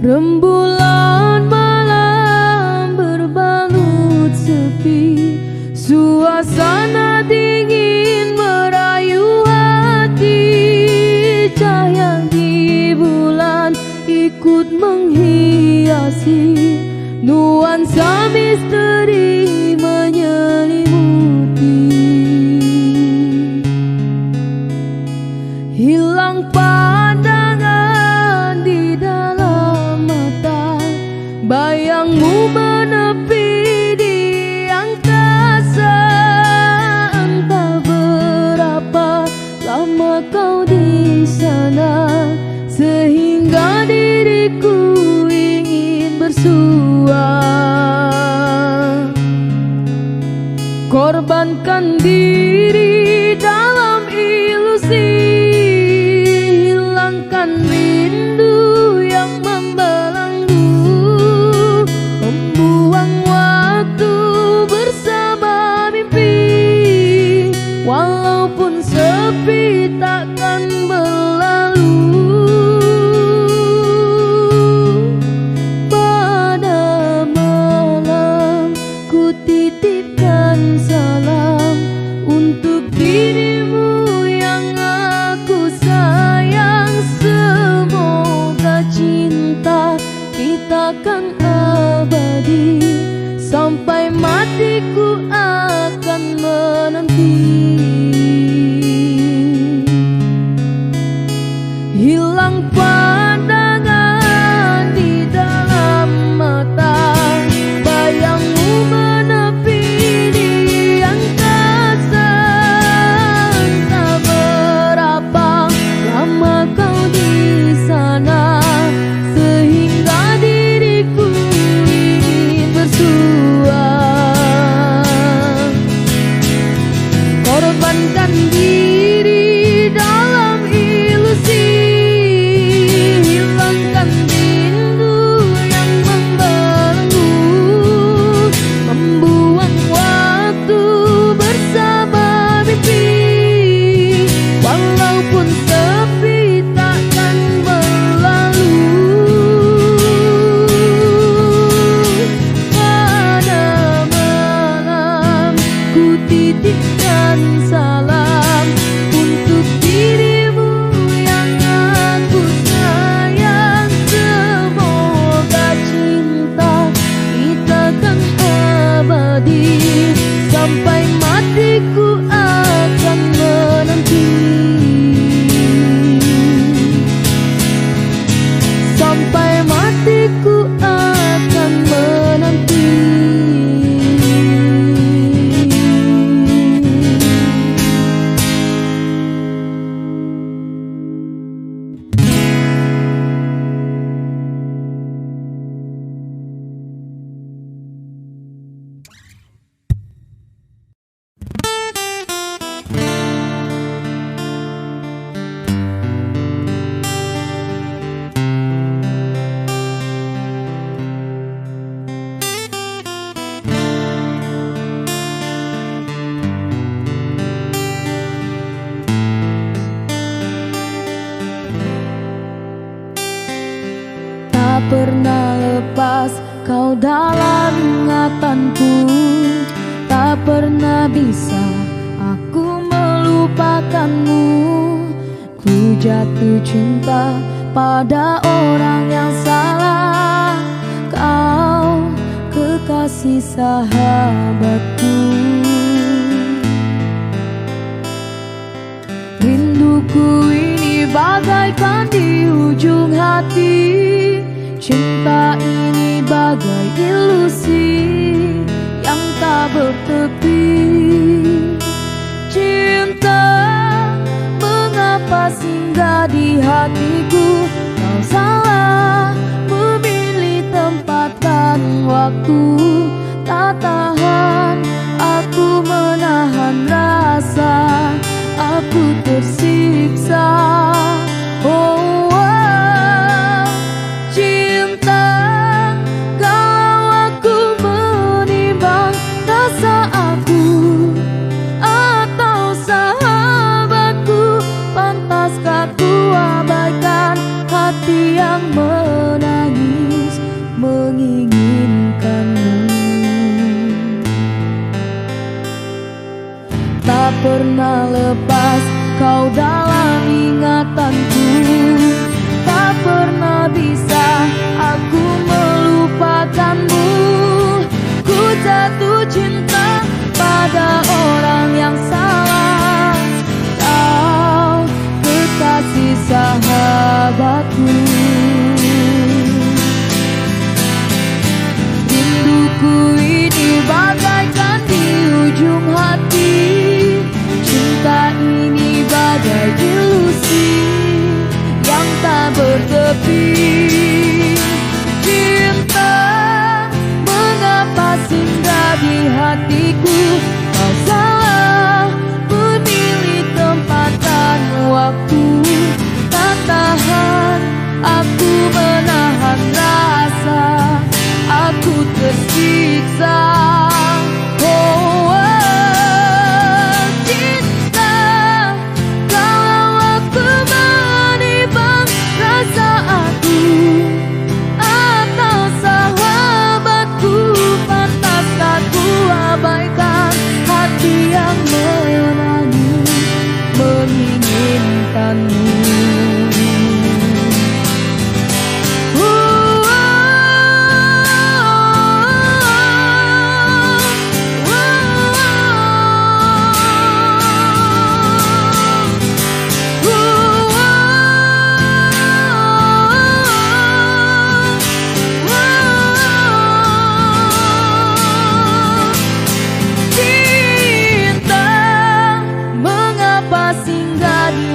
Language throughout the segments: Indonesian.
Rembulan malam berbalut sepi, suasana dingin merayu hati. Cahaya di bulan ikut menghiasi, nuansa misteri menyelimuti. Hilang pandangan di dalam mata, bayangmu menepi di angkasa. Entah berapa lama kau di sana, sehingga diriku ingin bersua. Korbankan diri dalam ilusi, hilangkan rindu yang membelenggu, membuang waktu bersama mimpi. Walaupun sepi takkan berlalu, pada malam ku titipkan salam untuk dirimu yang aku sayang. Semoga cinta kita kan abadi, sampai matiku akan menanti. Hilang pandangan di dalam mata, bayangmu menepi di angkasa. Entah berapa lama kau di sana, sehingga diriku ingin bersua. Korbankan diri dalam ilusi, hilangkan rindu yang membelenggu, membuang waktu bersama mimpi. Walaupun sepi takkan berlalu, pada malam ku titipkan salam untuk dirimu yang aku sayang. Semoga cinta kita kan abadi, sampai matiku akan menanti. Sampai matiku akan menanti. Tak pernah lepas kau dalam ingatanku, tak pernah bisa aku melupakanmu. Ku jatuh cinta pada orang yang salah, kau kekasih sahabatku. Rinduku ini bagaikan di ujung hati, cinta ini bagai ilusi yang tak bertepi. Cinta, mengapa singgah di hatiku? Kau salah memilih tempat dan waktu. Tak tahan aku menahan rasa, aku tersiksa. Oh, cinta, kalau aku menimbang rasa aku atau sahabatku, pantaskah ku abaikan hati yang menangis? ingatanku. Tak pernah bisa aku melupakanmu. Ku jatuh cinta pada orang yang salah. Kau kekasih sahabatku. Rinduku ini bagaikan di ujung hati. Cinta ini bagai ilusi yang tak bertepi. Cinta, mengapa singgah di hatiku? Kau salah memilih tempat dan waktu. Tak tahan aku menahan rasa, aku tersiksa. Oh, cinta, kalau aku menimbang rasa aku atau sahabatku, pantaskah ku abaikan hati yang menangis menginginkanmu?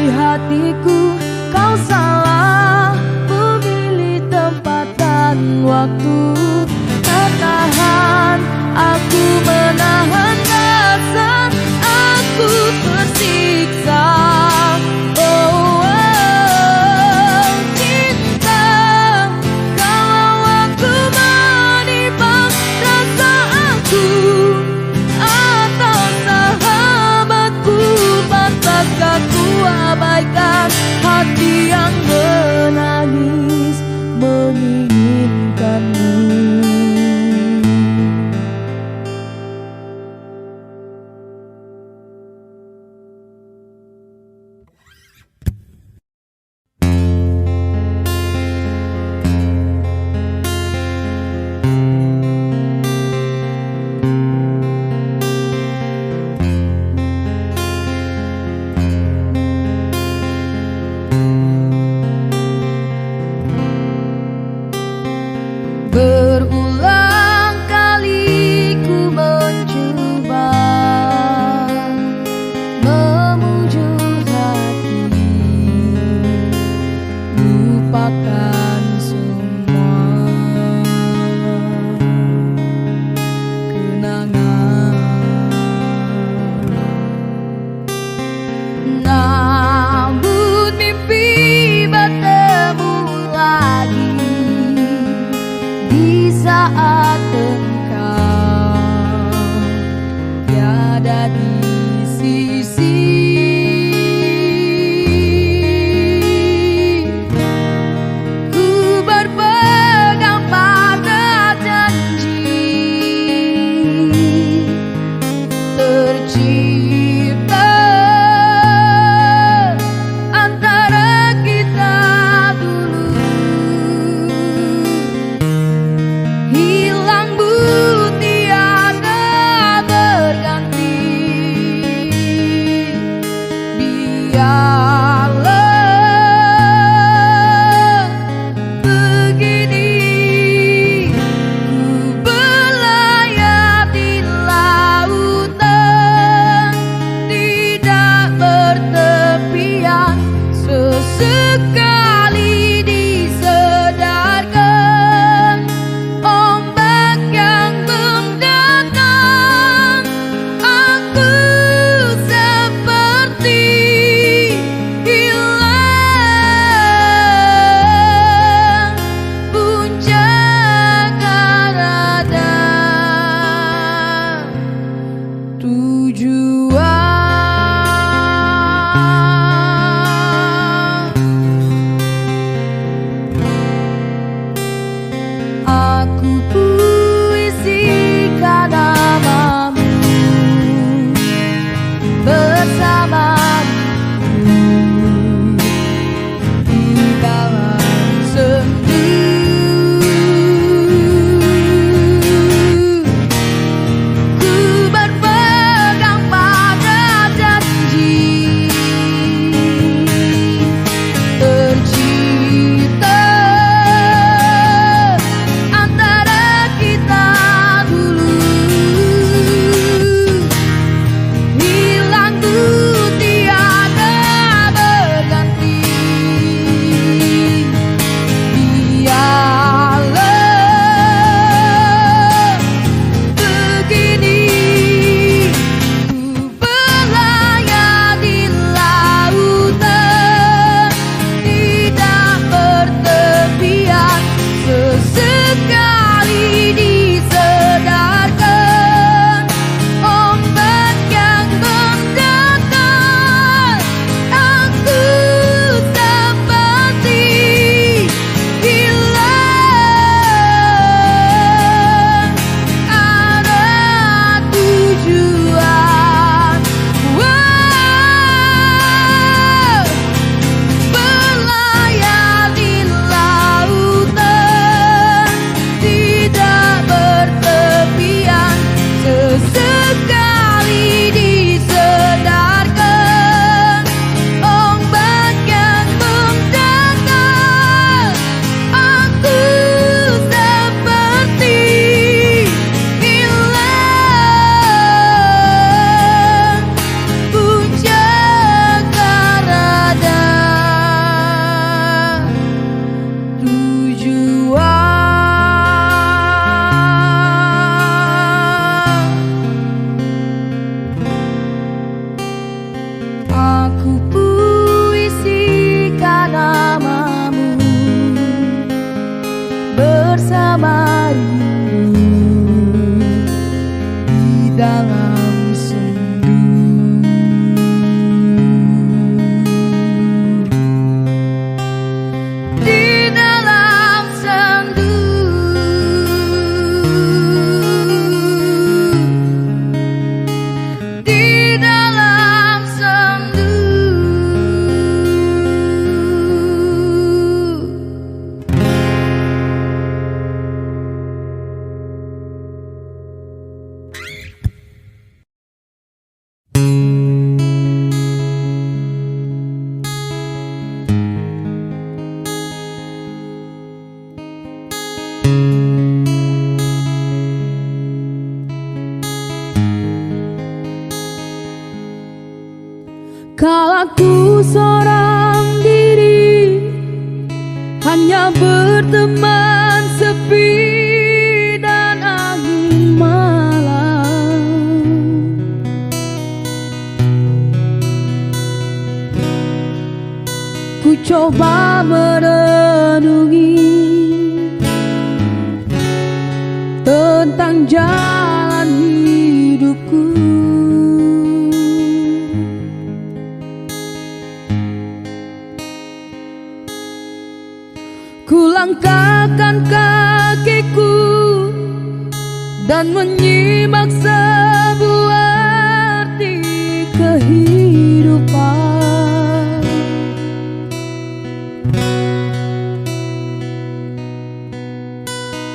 Hatiku, kau salah memilih tempat dan waktu. Tak tahan aku menahan rasa, aku tersiksa. Oh, cinta, kalau aku menimbang rasa aku atau sahabatku, pantaskah ku abaikan hati yang menangis menginginkanmu? Berulang kali ku mencoba memujuk hati, lupakan semua kenangan. Namun mimpi bertemu lagi di saat engkau tiada di sisi. Ku berpegang pada janji tercipta antara kita dulu. Hilang bu tiada berganti. Biarlah begini ku berlayar di lautan tidak bertepian. Sesekali disedarkan ombak yang mendatang. Aku seperti hilang puncak ada tujuan. seorang diri, hanya berteman sepi dan angin malam. Ku coba merenungi tentang jalan hidupku. Ku langkahkan kakiku dan menyimak sebuah arti kehidupan.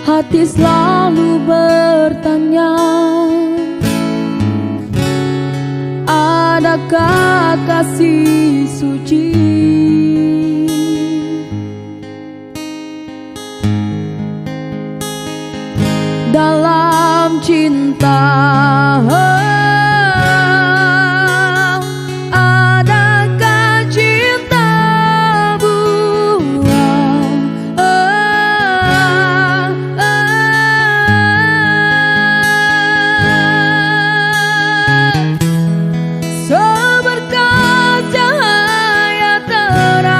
Hati selalu bertanya, adakah kasih suci dalam cinta? Adakah cinta buang? Seberkas cahaya terang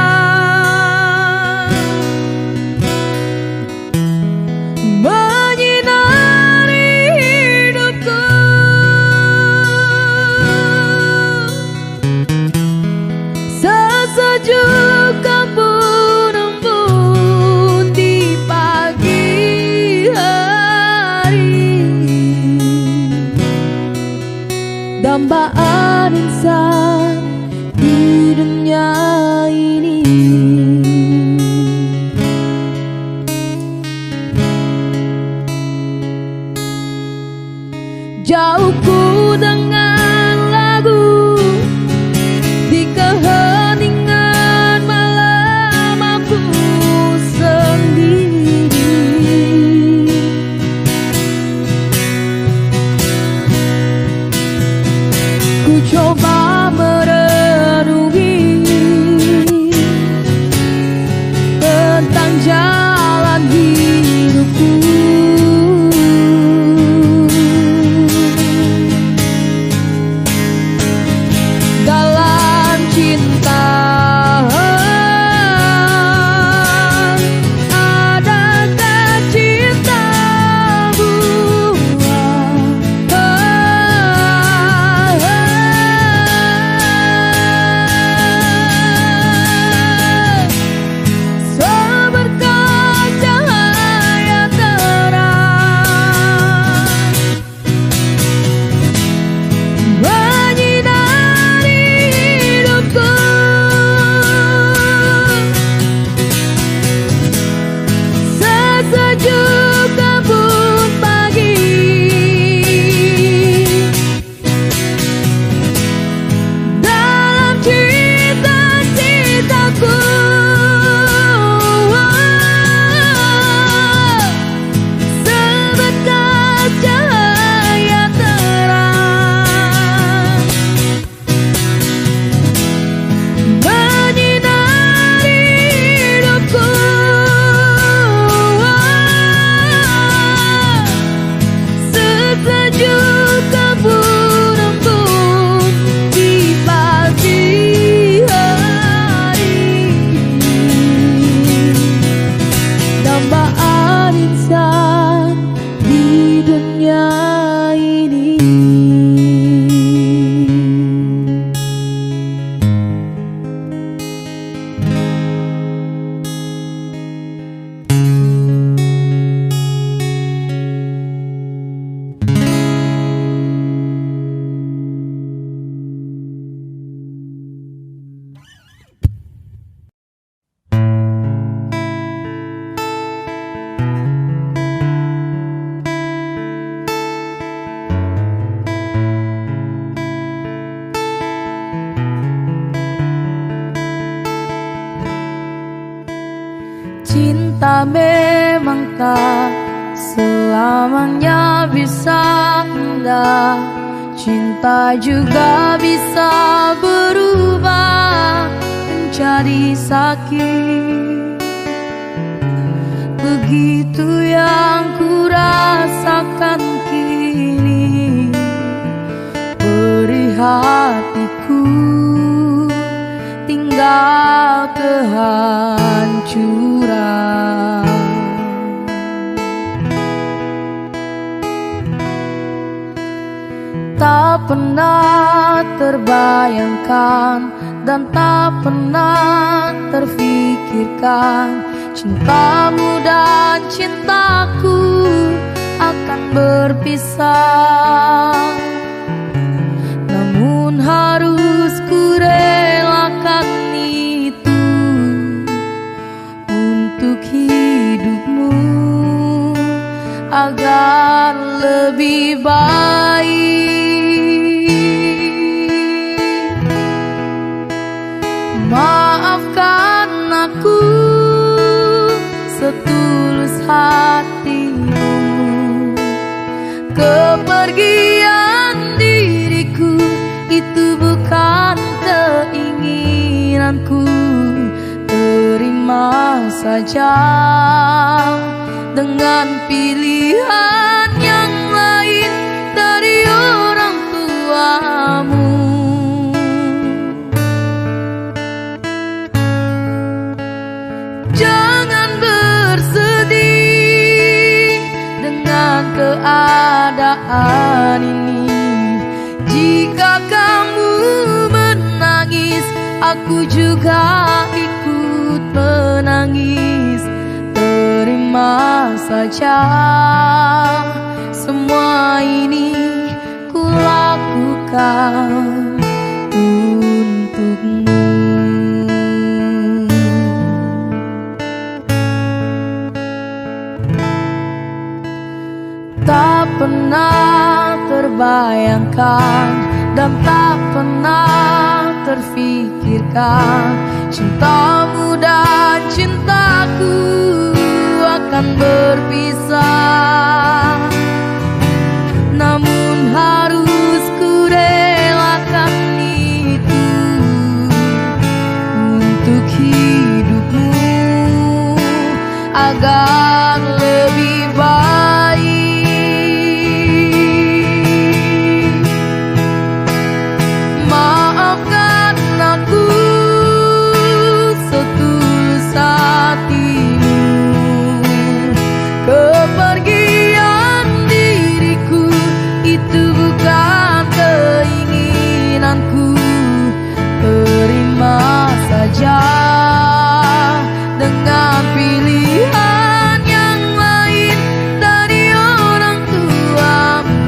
sejuk embun-embun di pagi hari, dambaan insan di dunia ini. Jauhku dengan lagu di keheningan malam aku sendiri. Ku coba merenungi tentang jalan hidupku. Dalam cinta, adakah cinta buang? Seberkas cahaya terang menyinari hidupku. Sesejuk embun pagi dalam cita-citaku. Seberkas cahaya terang menyinari hidupku. Sesejuk embun-embun di pagi hari, dambaan insan di dunia ini. Cinta memang tak selamanya bisa indah, cinta juga bisa berubah menjadi sakit. Begitu yang ku rasakan kini, beri hatiku tinggal kehancuran. Tak pernah terbayangkan dan tak pernah terfikirkan cintamu dan cintaku akan berpisah. Namun harus ku relakan itu untuk hidupmu agar lebih baik. Maafkan aku setulus hatimu, kepergian diriku itu bukan keinginanku. Terima saja dengan pilihan yang lain dari orang tuamu. Jangan bersedih dengan keadaan ini. Jika kamu menangis, aku juga ikut menangis. Terima saja semua ini ku lakukan untukmu. Tak pernah terbayangkan dan tak pernah terfikirkan cintamu dan cintaku akan berpisah. Namun harus ku relakan itu untuk hidupmu agar lebih baik. Maafkan aku setulus hatimu, kepergian diriku itu bukan keinginanku. Terima saja dengan pilihan yang lain dari orang tuamu.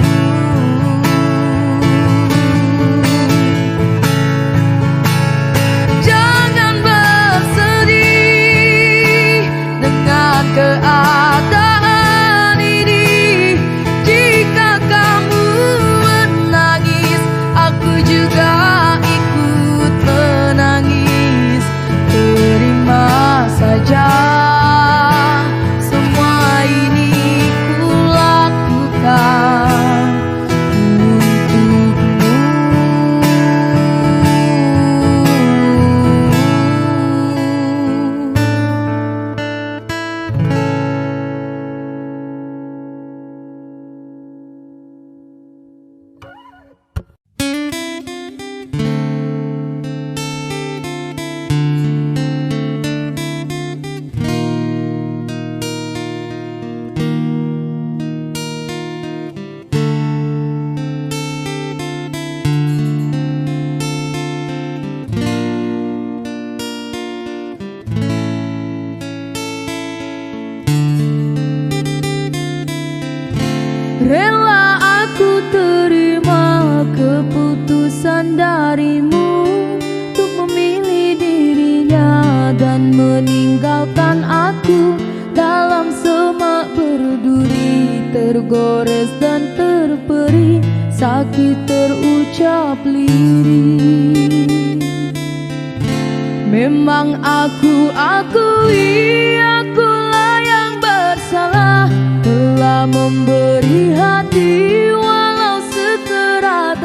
Jangan bersedih dengan keadaan ini. Jika kamu menangis, aku juga ikut menangis. Terima saja semua ini ku lakukan untukmu. Rela aku terima keputusan darimu untuk memilih dirinya dan meninggalkan aku dalam semak berduri, tergores dan terperi, sakit terucap lirih. Memang aku akui akulah yang bersalah, telah memberi hati walau sekerat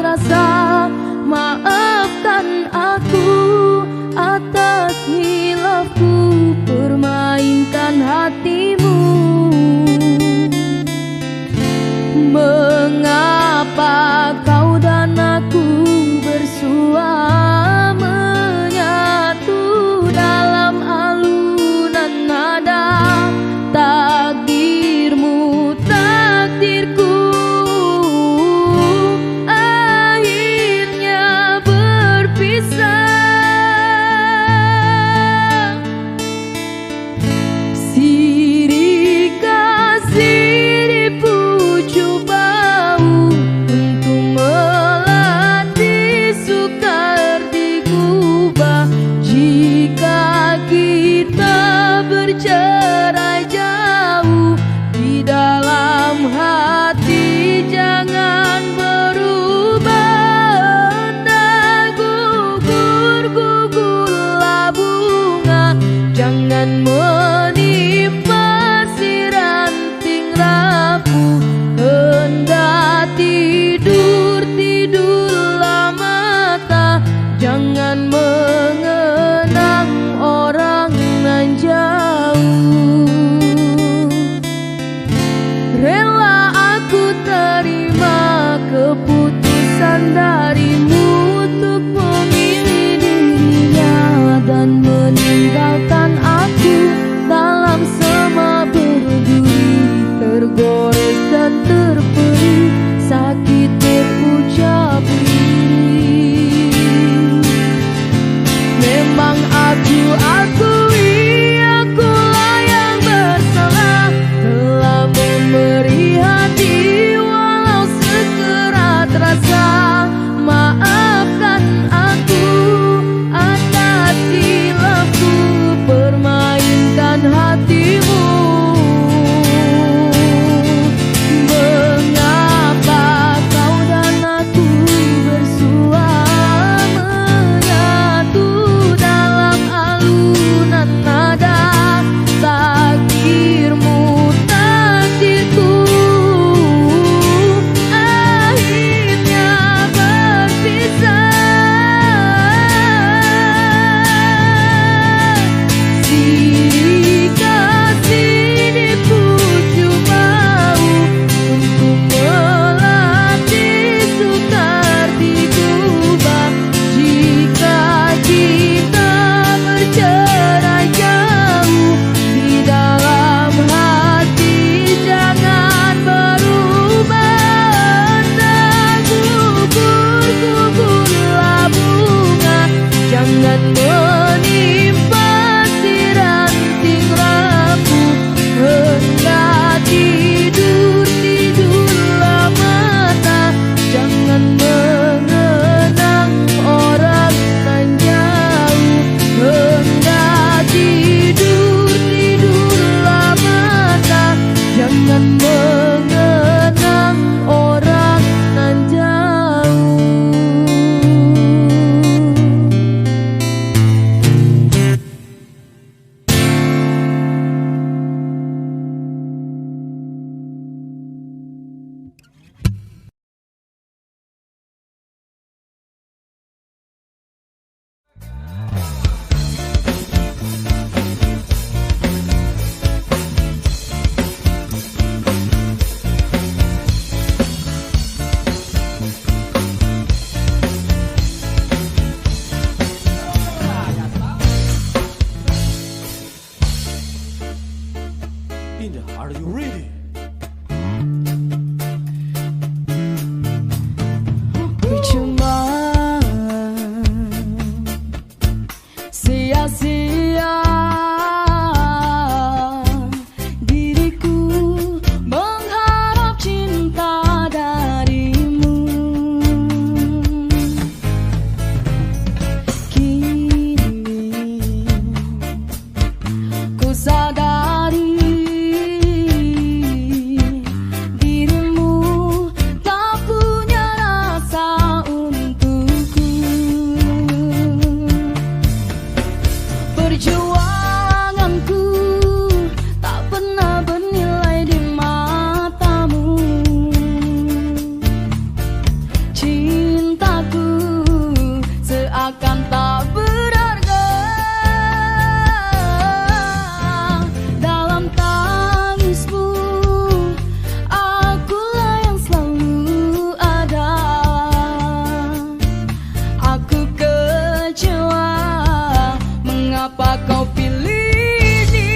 bercerai jauh, di dalam hati jangan berubah. Entah gugur-gugurlah bunga, jangan menimpa si ranting rapuh. Hendak tidur-tidurlah mata, jangan mengenang orang nan jauh. Rela aku terima keputusan darimu untuk memilih dirinya dan meninggalkan aku dalam sema berduri, tergores dan terperi, sakit terucap lirih. Memang aku akui akulah yang bersalah, telah memberi hati walau sekerat rasa. Maafkan aku atas silapku permainkan hatimu. Mengapa kau dan aku bersua menyatu dalam alunan nada? Takdirmu takdirku, akhirnya berpisah. Silih kasih di pucuk bau untuk melatih sukar digubah. Jika kita bercerai jauh, di dalam hati jangan berubah. Entah gugur-gugurlah bunga, jangan menimpa si ranting rapuh. Hendak tidur-tidurlah mata, jangan mengenang orang nan jauh. Hendak tidur-tidurlah mata, jangan mengenang orang nan jauh. Indah, are you ready? Percuma sia-sia diriku mengharap cinta darimu. Kini ku sadari perjuanganku tak pernah bernilai di matamu. Cintaku seakan tak berharga dalam tangismu. Akulah yang selalu ada. Aku kecewa, mengapa kau pilih dia?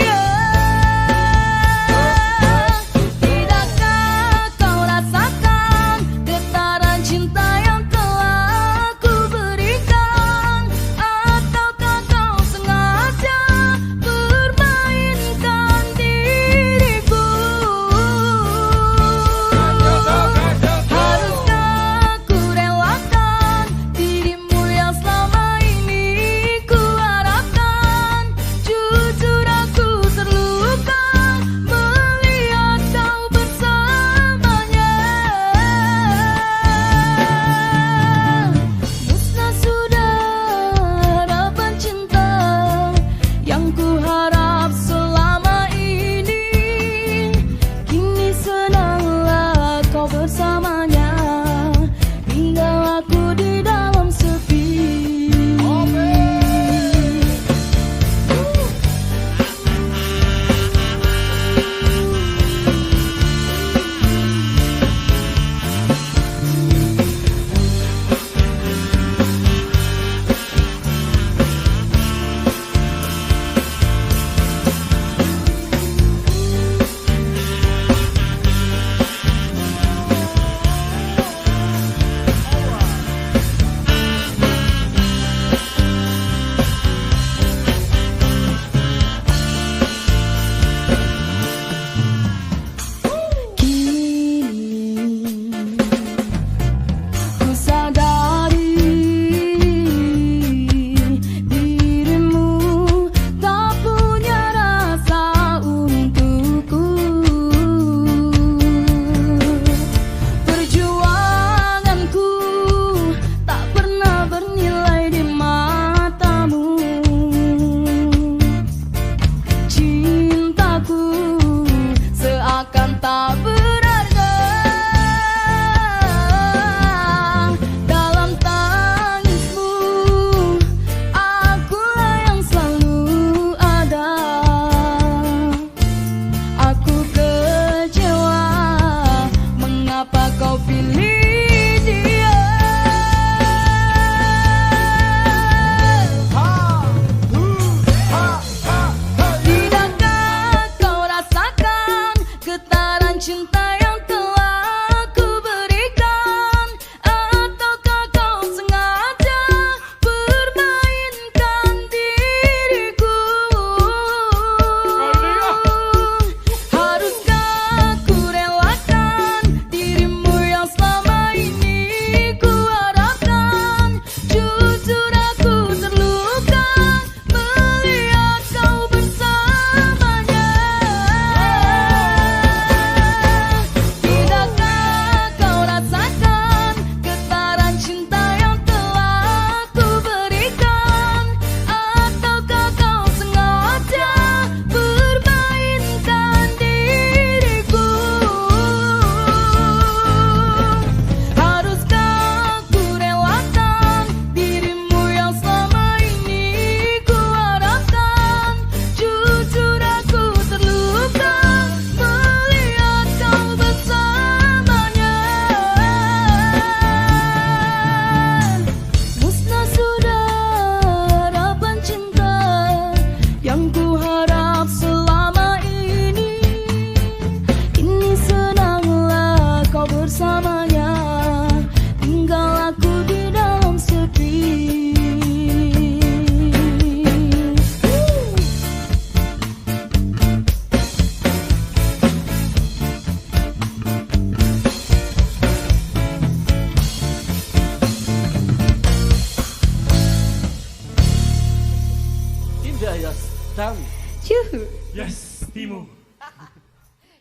Yuhu. Yes, Timo.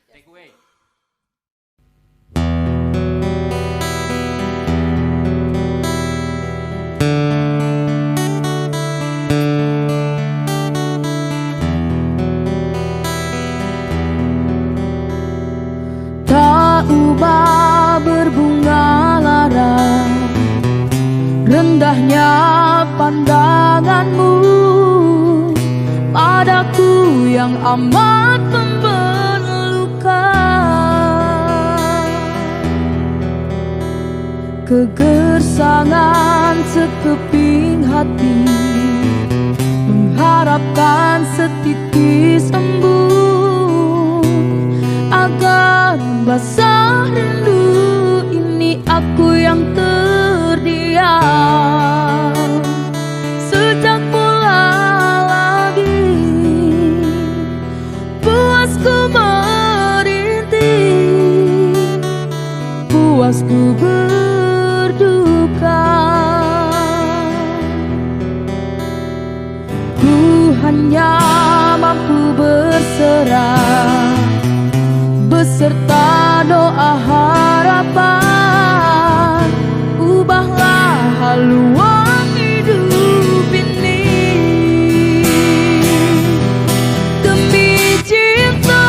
Take away. Tak ubah berbunga lara, rendahnya pandanganmu padaku yang amat membelukan. Kegersangan sekeping hati mengharapkan setitis embun agar basah rindu ini aku yang terdiam. Sejak mula lagi puasku merintih, puasku berduka. Ku hanya mampu berserah beserta doa harapan, ubahlah haluan hidup ini. Demi cinta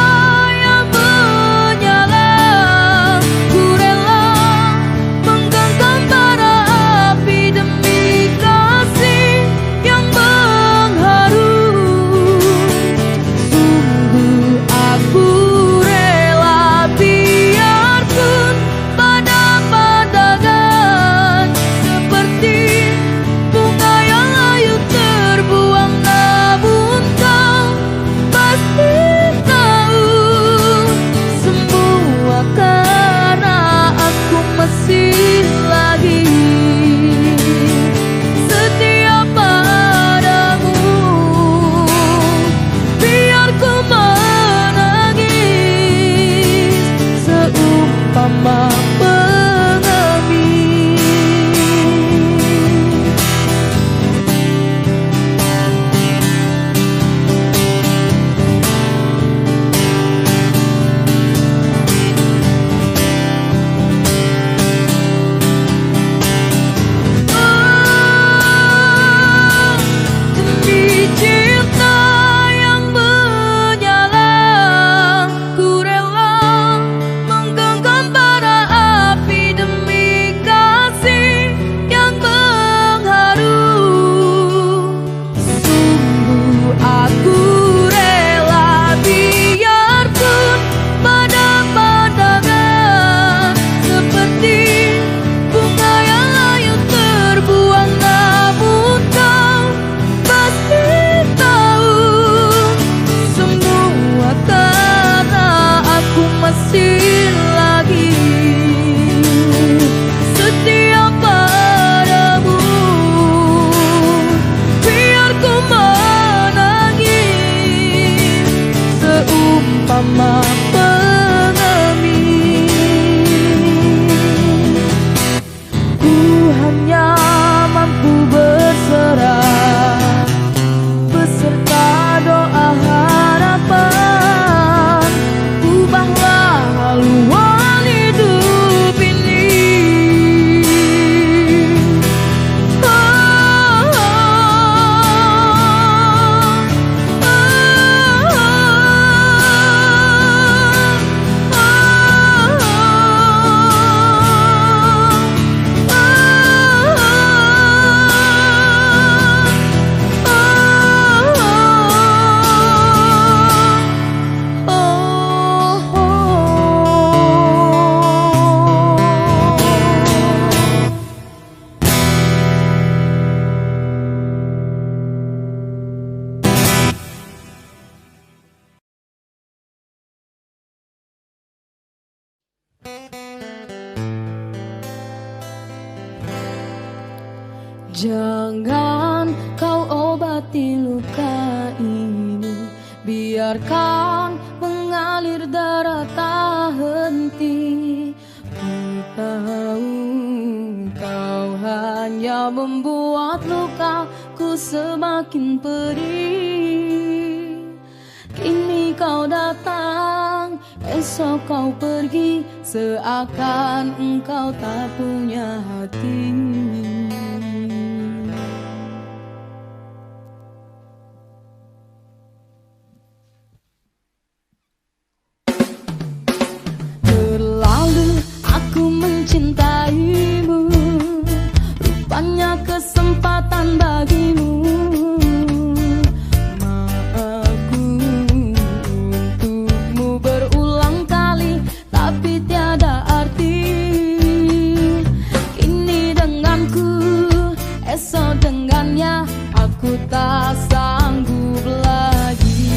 yang menyala, ku rela menggenggam bara api. Demi kasih yang mengharu, sungguh aku rela biarpun pada pandangan seperti bunga yang layu terbuang. Namun kau pasti tahu semua karena aku masih lagi setia padamu. Biar ku menangis seumpama pengemis. Demi cinta yang menyala, ku rela menggenggam bara api. Demi kasih yang mengharu, sungguh aku rela biarpun pada pandangan seperti bunga yang layu terbuang. Namun kau pasti tahu semua karena aku masih lagi setia padamu. Biar ku menangis seumpama pengemis. Ku hanya mampu berserah beserta doa harapan, ubahlah haluan hidup ini. Oh, oh, oh, jangan kau obati luka ini, biarkan mengalir darah tak henti. Ku tahu kau hanya membuat lukaku semakin pedih. kau datang, esok kau pergi, seakan engkau tak punya hati. Terlalu aku mencintaimu, rupanya kesempatan bagimu. Maafku untukmu berulang kali, tapi tiada arti. Kini denganku, esok dengannya, aku tak sanggup lagi.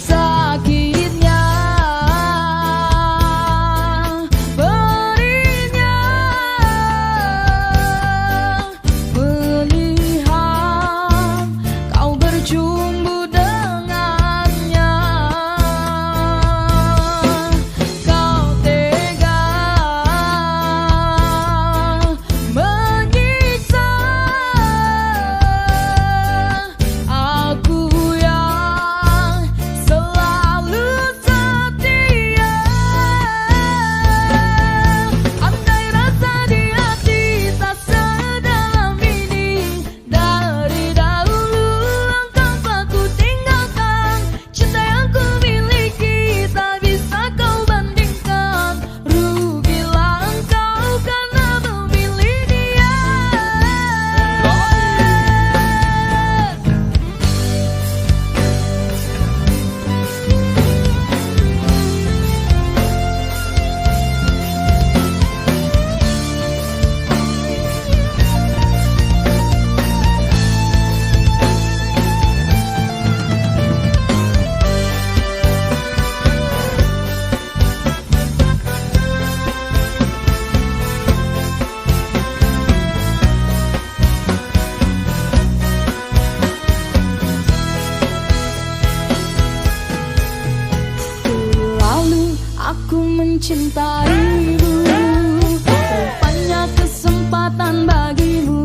Sakitnya, perihnya, melihat kau berjumpa dengannya. Kau tega menyiksa aku yang selalu setia. Andai rasa di hati tak sedalam ini, dari dahulu engkau aku tinggalkan. Cinta yang ku miliki tak bisa kau bandingkan. Rugilah engkau karena memilih dia. Terlalu aku mencintaimu, rupanya kesempatan bagimu.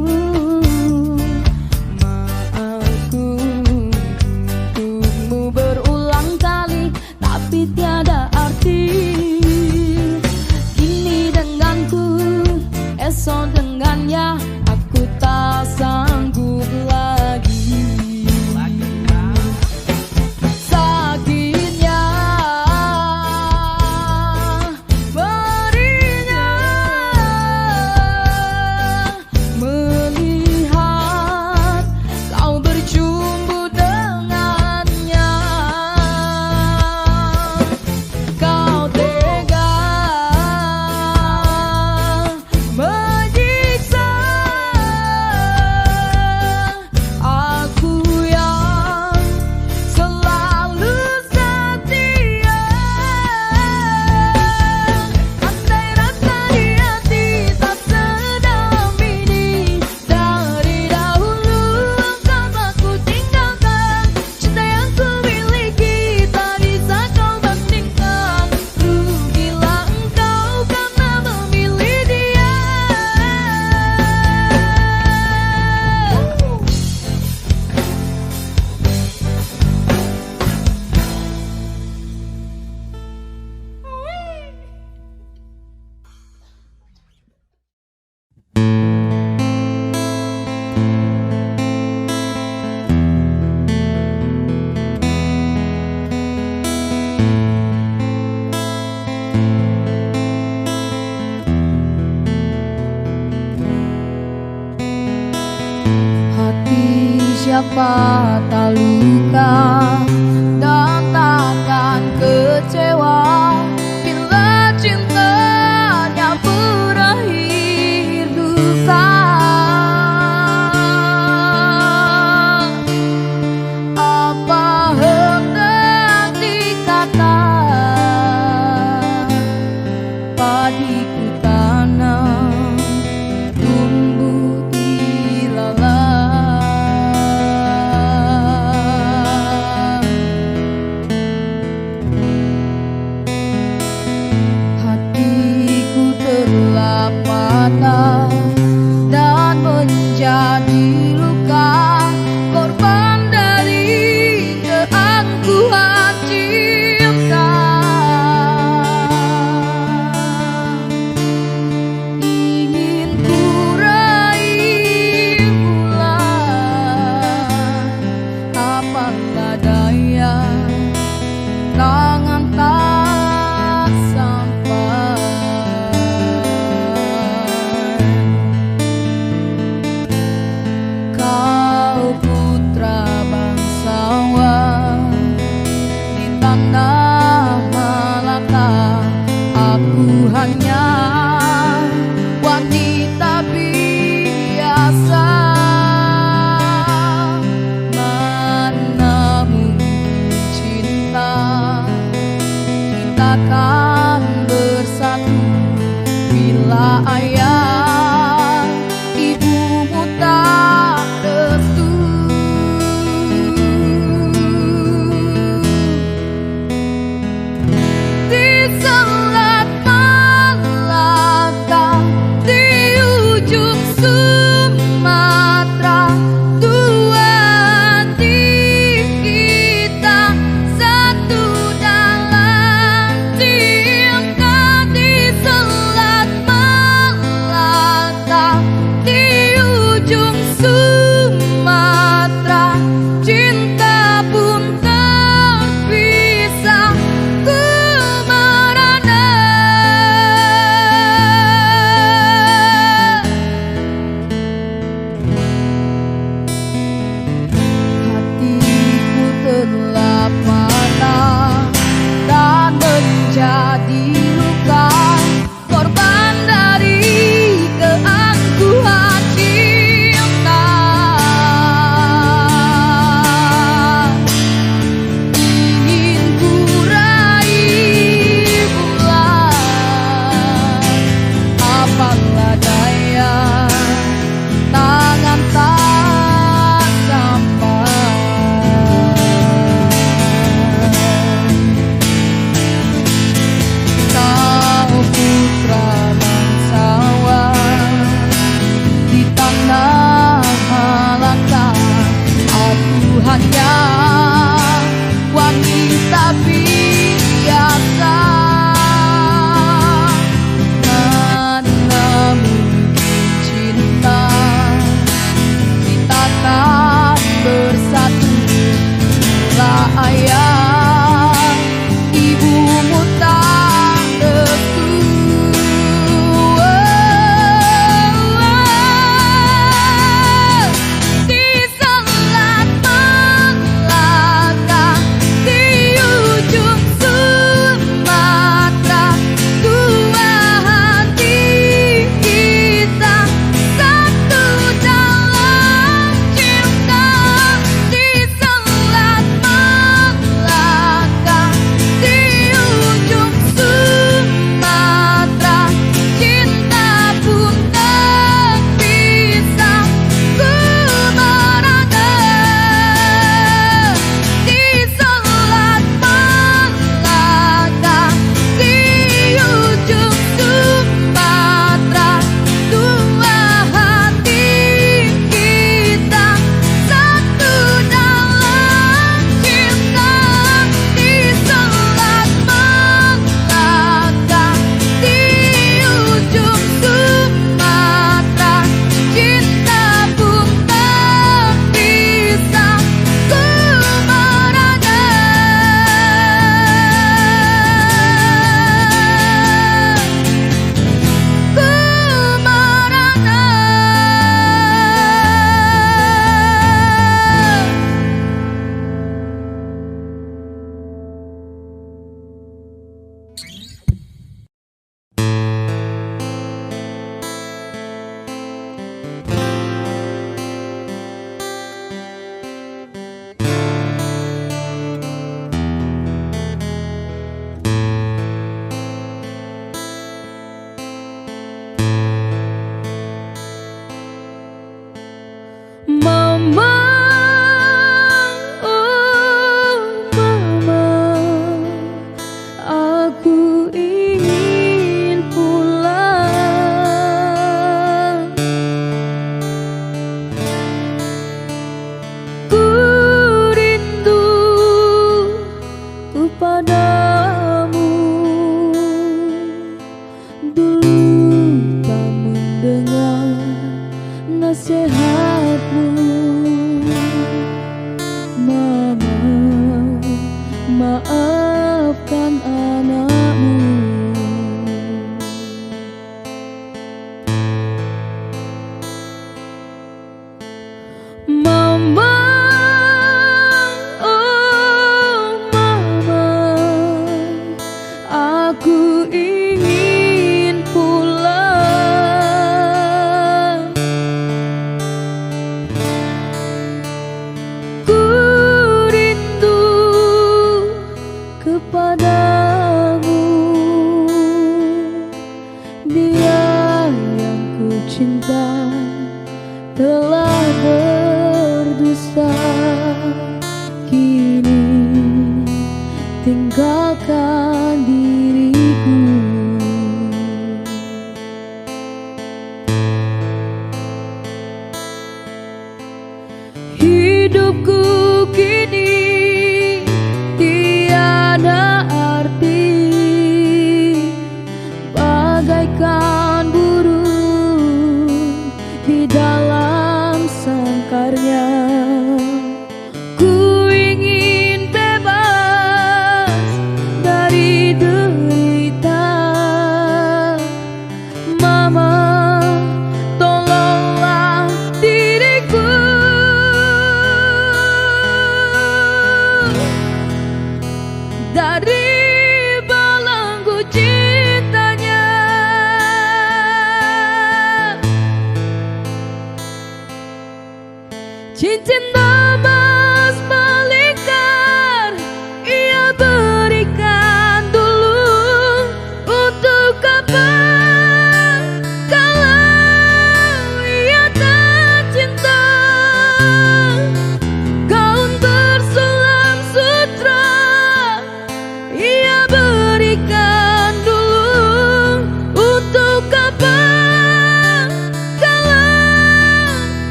Maafku untukmu berulang kali, tapi tiada arti. Kini denganku, esok dengannya, aku tak sanggup lagi. Sakitnya, perihnya, melihat kau berjumpa dengannya. Kau tega menyiksa aku yang selalu setia. Andai rasa di hati tak sedalam ini, dari dahulu engkau aku tinggalkan. Cinta yang ku miliki tak bisa kau bandingkan. Rugilah engkau karena memilih dia. Hati siapa tak luka dan takkan kecewa bila cintanya berakhir duka. Apa hendak dikata, padiku tanam tumbuh ilalang. hanya wanita biasa. Mana mungkin cinta kita tak bersatu. Lah ayah ibumu tak restu. Di Selat Malaka, di ujung Sumatera, dua hati kita satu dalam cinta. Di Selat Malaka,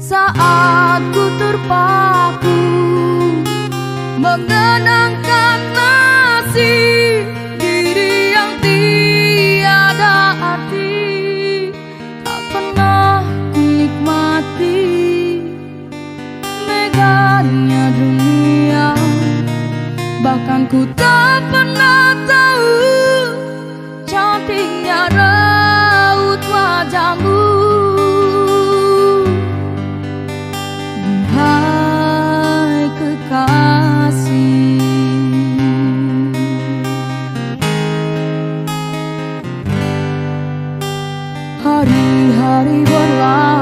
saat ku terpaku mengenangkan nasib diri yang tiada arti. Tak pernah ku nikmati megahnya dunia, bahkan ku tak pernah tahu cantiknya raut wajahmu. Hai kekasih, hari-hari berlalu